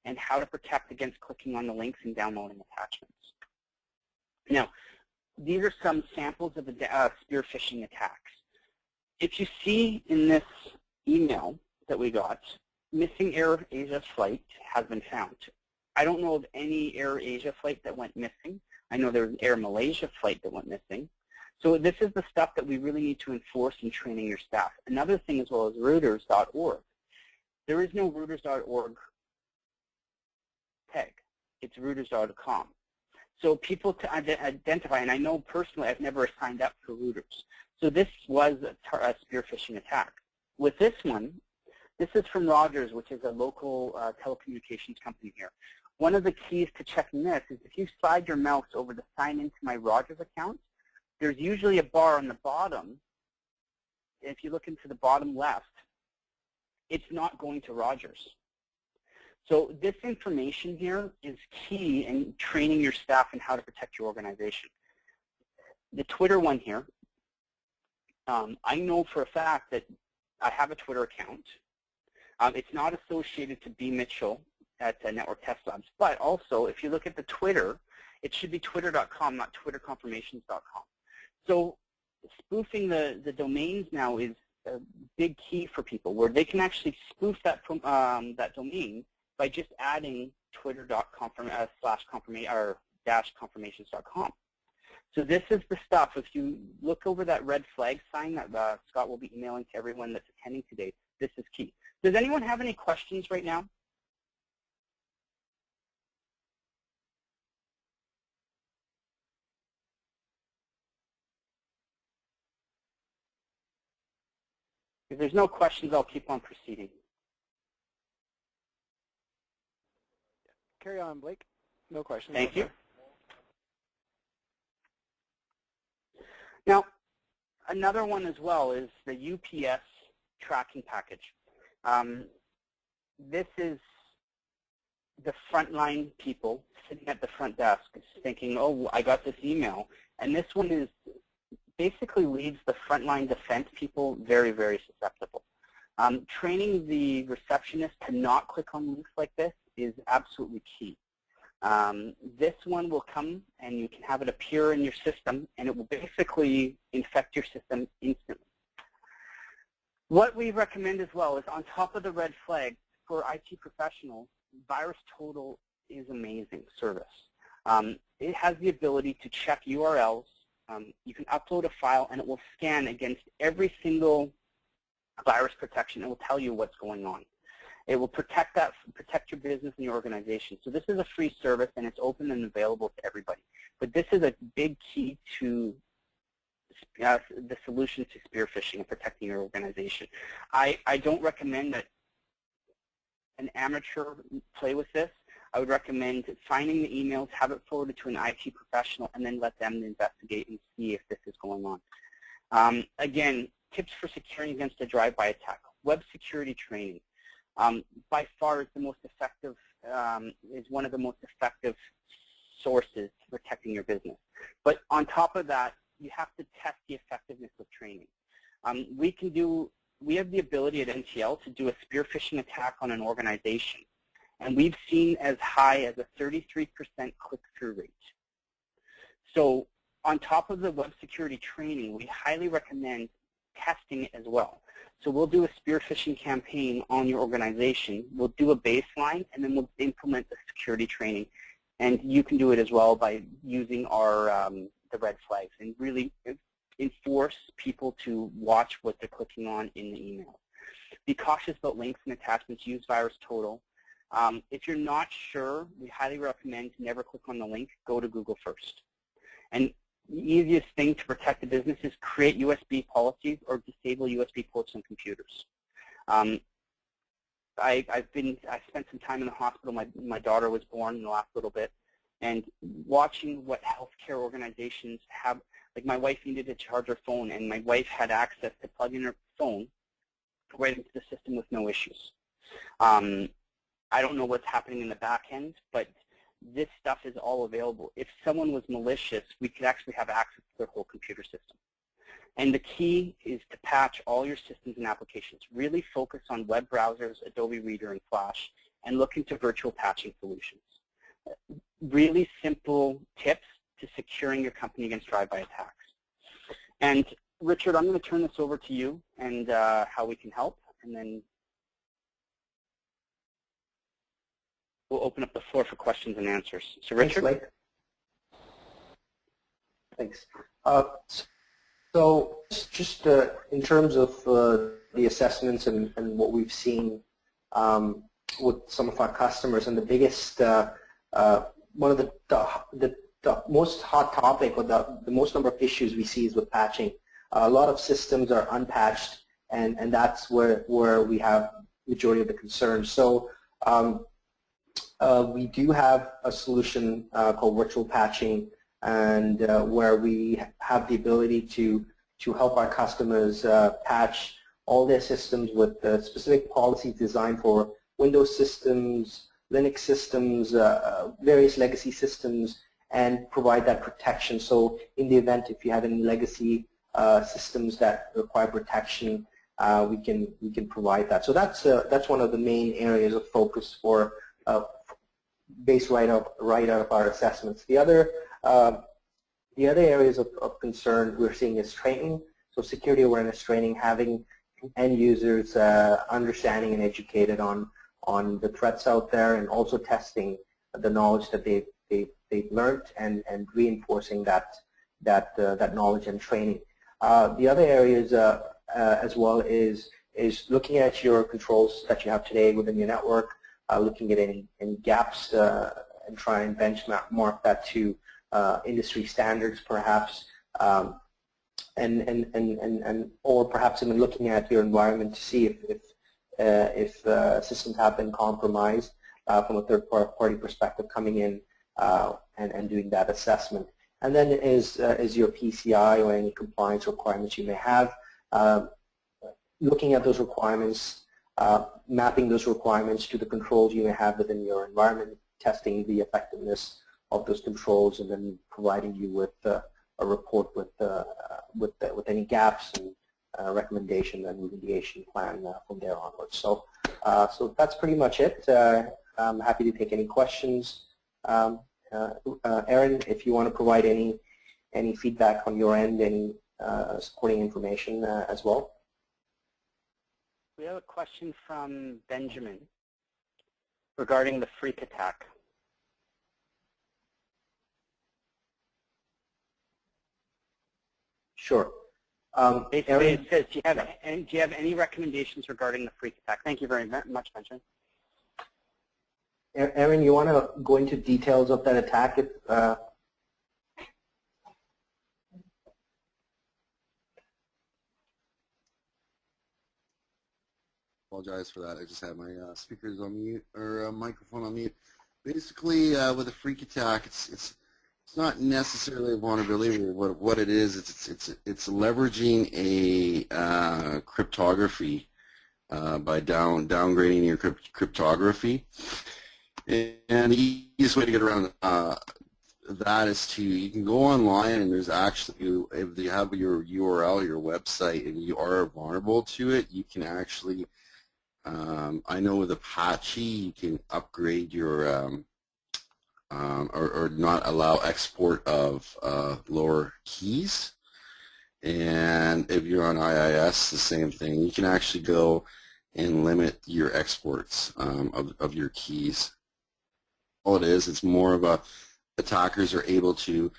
S2: and how to protect against clicking on the links and downloading attachments. Now, these are some samples of spear phishing attacks. If you see in this email that we got, missing Air Asia flight has been found. I don't know of any Air Asia flight that went missing. I know there was an Air Malaysia flight that went missing. So this is the stuff that we really need to enforce in training your staff. Another thing as well is Reuters.org. There is no Reuters.org tag. It's Reuters.com. So people to identify, and I know personally I've never signed up for routers. So this was a spear phishing attack. With this one, this is from Rogers, which is a local telecommunications company here. One of the keys to checking this is if you slide your mouse over to sign into my Rogers account, there's usually a bar on the bottom. If you look into the bottom left, it's not going to Rogers. So this information here is key in training your staff in how to protect your organization. The Twitter one here, I know for a fact that I have a Twitter account. It's not associated to B. Mitchell at Network Test Labs, but also if you look at the Twitter, it should be twitter.com, not twitterconfirmations.com. So spoofing the domains now is a big key for people, where they can actually spoof that domain by just adding twitter.com/confirmations.com. So this is the stuff. If you look over that red flag sign that Scott will be emailing to everyone that's attending today, this is key. Does anyone have any questions right now? If there's no questions, I'll keep on proceeding.
S1: Carry on, Blake. No questions.
S2: Thank you. Now, another one as well is the UPS tracking package. This is the frontline people sitting at the front desk thinking, oh, I got this email. And this one is basically leaves the frontline defense people very, very susceptible. Training the receptionist to not click on links like this is absolutely key. This one will come and you can have it appear in your system, and it will basically infect your system instantly. What we recommend as well is, on top of the red flag, for IT professionals, VirusTotal is amazing service. It has the ability to check URLs. You can upload a file and it will scan against every single virus protection. It will tell you what's going on. It will protect your business and your organization. So this is a free service and it's open and available to everybody. But this is a big key to the solution to spear phishing and protecting your organization. I don't recommend that an amateur play with this. I would recommend finding the emails, have it forwarded to an IT professional, and then let them investigate and see if this is going on. Again, tips for securing against a drive-by attack. Web security training. By far is the most effective, is one of the most effective sources to protecting your business. But on top of that, you have to test the effectiveness of training. We have the ability at NTL to do a spear phishing attack on an organization, and we've seen as high as a 33% click-through rate. So on top of the web security training, we highly recommend testing it as well. So we'll do a spear phishing campaign on your organization. We'll do a baseline, and then we'll implement the security training. And you can do it as well by using our the red flags and really enforce people to watch what they're clicking on in the email. Be cautious about links and attachments. Use VirusTotal. If you're not sure, we highly recommend to never click on the link. Go to Google first. And the easiest thing to protect the business is create USB policies or disable USB ports on computers. I spent some time in the hospital. My daughter was born in the last little bit, and watching what healthcare organizations have, like my wife needed to charge her phone, and my wife had access to plug in her phone right into the system with no issues. I don't know what's happening in the back end, but this stuff is all available. If someone was malicious, we could actually have access to their whole computer system. And the key is to patch all your systems and applications. Really focus on web browsers, Adobe Reader, and Flash, and look into virtual patching solutions. Really simple tips to securing your company against drive-by attacks. And Richard, I'm going to turn this over to you and how we can help, and then we'll open up the floor for questions and answers. So Richard?
S3: Thanks, Blake. Thanks. So just in terms of the assessments and what we've seen with some of our customers, and the biggest, one of the the most hot topic or the most number of issues we see is with patching. A lot of systems are unpatched, and that's where we have majority of the concerns. So we do have a solution called virtual patching, and where we have the ability to help our customers patch all their systems with specific policies designed for Windows systems, Linux systems, various legacy systems, and provide that protection. So in the event if you have any legacy systems that require protection, we can provide that. So that's one of the main areas of focus for based right out of our assessments. The other areas of concern we're seeing is training. So security awareness training, having end users understanding and educated on the threats out there, and also testing the knowledge that they've learned and reinforcing that knowledge and training. The other areas as well is looking at your controls that you have today within your network, looking at any gaps and try and benchmark that to industry standards perhaps, or perhaps even looking at your environment to see if systems have been compromised from a third-party perspective, coming in and doing that assessment. And then is your PCI or any compliance requirements you may have, looking at those requirements, mapping those requirements to the controls you may have within your environment, testing the effectiveness of those controls, and then providing you with a report with any gaps and recommendation and remediation plan from there onwards. So that's pretty much it. I'm happy to take any questions. Aaron, if you want to provide any feedback on your end, any supporting information as well.
S2: We have a question from Benjamin regarding the freak attack.
S3: Sure.
S2: Basically,
S3: Aaron,
S2: it says, do you have any recommendations regarding the freak attack? Thank you very much, Benjamin.
S3: Aaron, you want to go into details of that attack?
S4: Apologize for that. I just had my speakers on mute, or microphone on mute. Basically, with a freak attack, it's not necessarily a vulnerability. What it is, it's leveraging a cryptography by downgrading your cryptography. And the easiest way to get around that is you can go online, and there's actually, if you have your URL, your website, and you are vulnerable to it, you can actually, I know with Apache, you can upgrade your, or not allow export of lower keys. And if you're on IIS, the same thing. You can actually go and limit your exports of your keys. All it is, it's more of a, attackers are able to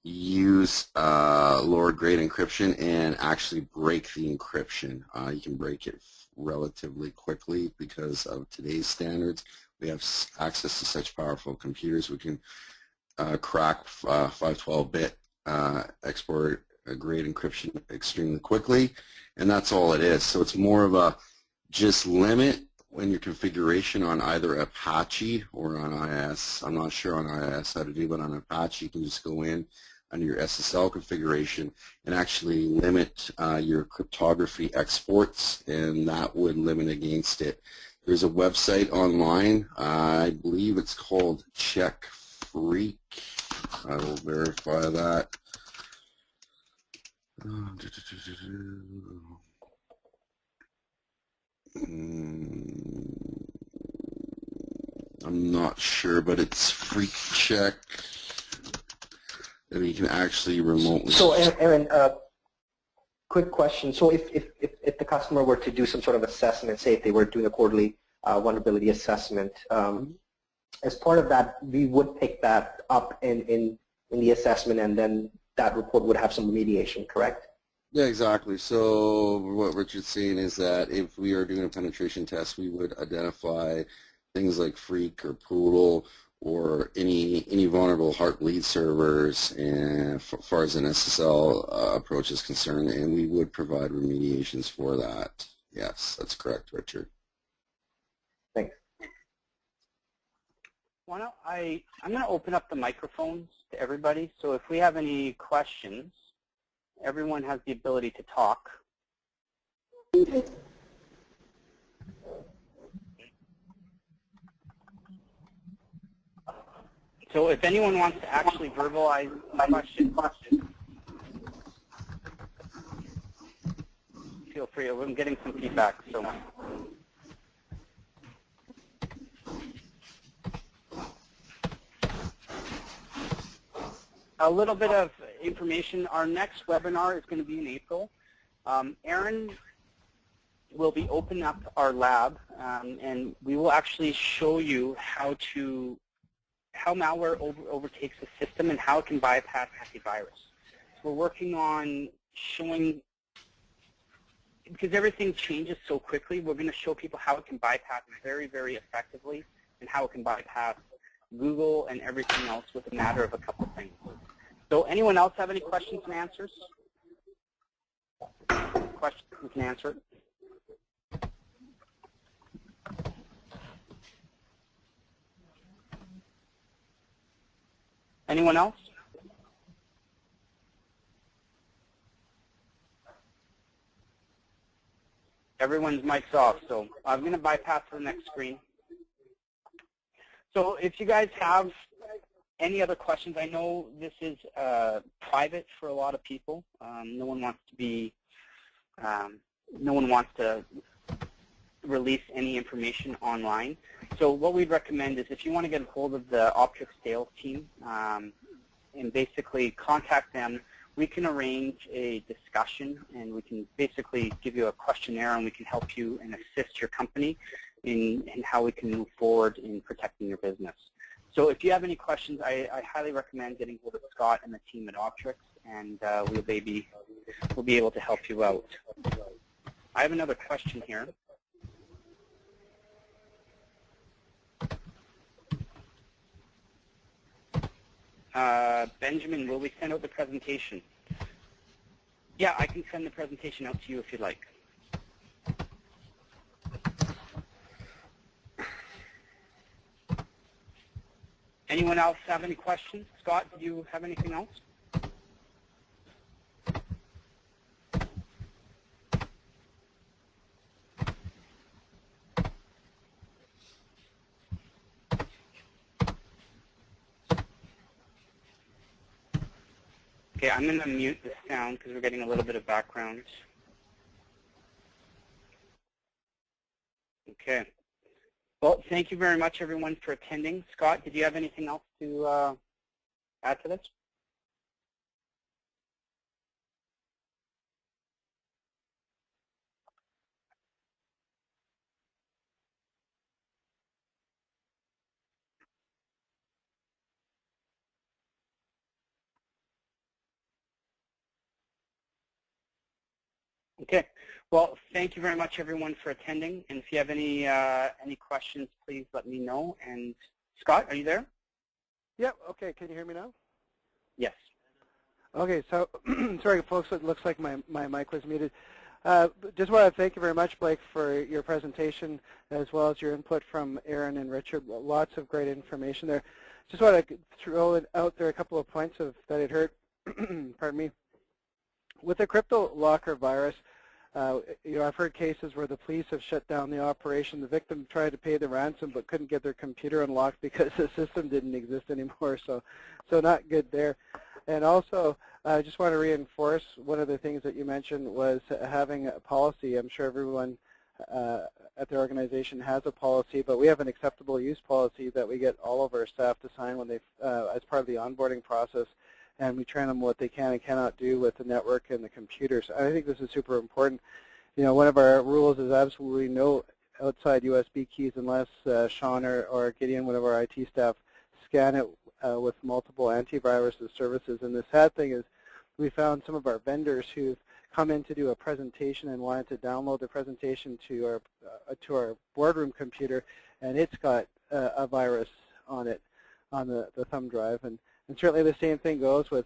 S4: use lower grade encryption and actually break the encryption. You can break it relatively quickly because of today's standards. We have access to such powerful computers. We can crack 512-bit export grade encryption extremely quickly, and that's all it is. So it's more of a just limit when your configuration on either Apache or on IIS. I'm not sure on IIS how to do, but on Apache you can just go in under your SSL configuration and actually limit your cryptography exports, and that would limit against it. There's a website online, I believe it's called CheckFreak. I will verify that. I'm not sure, but it's Freak Check, and you can actually remotely.
S3: So, Aaron, quick question. So, if the customer were to do some sort of assessment, say if they were doing a quarterly vulnerability assessment, as part of that, we would pick that up in the assessment, and then that report would have some remediation, correct?
S4: Yeah, exactly. So what Richard's saying is that if we are doing a penetration test, we would identify things like Freak or Poodle or any vulnerable Heartbleed servers, and as far as an SSL approach is concerned, and we would provide remediations for that. Yes, that's correct, Richard.
S3: Thanks.
S2: I'm going to open up the microphones to everybody. So if we have any questions, everyone has the ability to talk. So if anyone wants to actually verbalize a question, feel free. I'm getting some feedback. So. A little bit of information. Our next webinar is going to be in April. Aaron will be opening up our lab, and we will actually show you how malware overtakes the system and how it can bypass antivirus. So we're working on showing, because everything changes so quickly, we're going to show people how it can bypass very, very effectively and how it can bypass Google and everything else with a matter of a couple things. So anyone else have any questions and answers? Questions, we can answer it. Anyone else? Everyone's mic's off, so I'm going to bypass to the next screen. So if you guys have any other questions, I know this is private for a lot of people. No one wants to release any information online. So what we'd recommend is if you want to get a hold of the Optrix sales team and basically contact them, we can arrange a discussion and we can basically give you a questionnaire and we can help you and assist your company in how we can move forward in protecting your business. So if you have any questions, I highly recommend getting hold of Scott and the team at Optrix, and we'll be able to help you out. I have another question here. Benjamin, will we send out the presentation? Yeah, I can send the presentation out to you if you'd like. Anyone else have any questions? Scott, do you have anything else? Okay, I'm going to mute the sound because we're getting a little bit of background. Okay. Well, thank you very much, everyone, for attending. Scott, did you have anything else to add to this? Okay. Well, thank you very much, everyone, for attending. And if you have any questions, please let me know. And Scott, are you there?
S1: Yep. Okay. Can you hear me now?
S2: Yes.
S1: Okay. So, sorry, folks. It looks like my mic was muted. Just want to thank you very much, Blake, for your presentation as well as your input from Aaron and Richard. Lots of great information there. Just want to throw out there a couple of points that I'd heard. Pardon me. With the CryptoLocker virus, I've heard cases where the police have shut down the operation. The victim tried to pay the ransom but couldn't get their computer unlocked because the system didn't exist anymore. So not good there. And also, I just want to reinforce one of the things that you mentioned was having a policy. I'm sure everyone at the organization has a policy, but we have an acceptable use policy that we get all of our staff to sign when they, as part of the onboarding process. And we train them what they can and cannot do with the network and the computers. I think this is super important. One of our rules is absolutely no outside USB keys unless Sean or Gideon, one of our IT staff, scan it with multiple antivirus services. And the sad thing is we found some of our vendors who've come in to do a presentation and wanted to download the presentation to our boardroom computer, and it's got a virus on it. on the thumb drive. And certainly the same thing goes with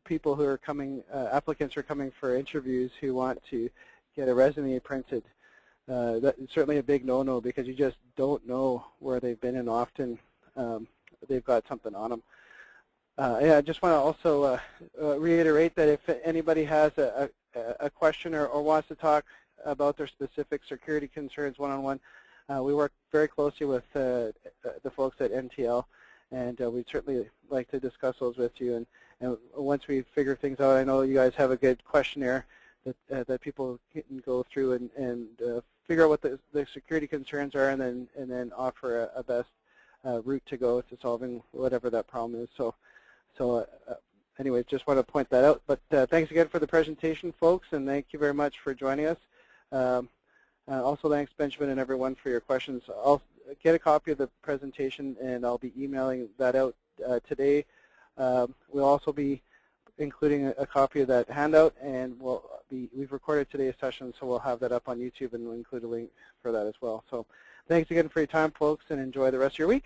S1: people who are coming, applicants who are coming for interviews who want to get a resume printed. That's certainly a big no-no because you just don't know where they've been, and often they've got something on them. Yeah, I just want to also reiterate that if anybody has a question or wants to talk about their specific security concerns one-on-one, we work very closely with the folks at NTL, and we'd certainly like to discuss those with you. And once we figure things out, I know you guys have a good questionnaire that people can go through and figure out what the security concerns are, and then offer a best route to go to solving whatever that problem is. So anyway, just want to point that out. But thanks again for the presentation, folks, and thank you very much for joining us. Also, thanks, Benjamin, and everyone for your questions. I'll get a copy of the presentation, and I'll be emailing that out today. We'll also be including a copy of that handout, and we've recorded today's session, so we'll have that up on YouTube, and we'll include a link for that as well. So thanks again for your time, folks, and enjoy the rest of your week.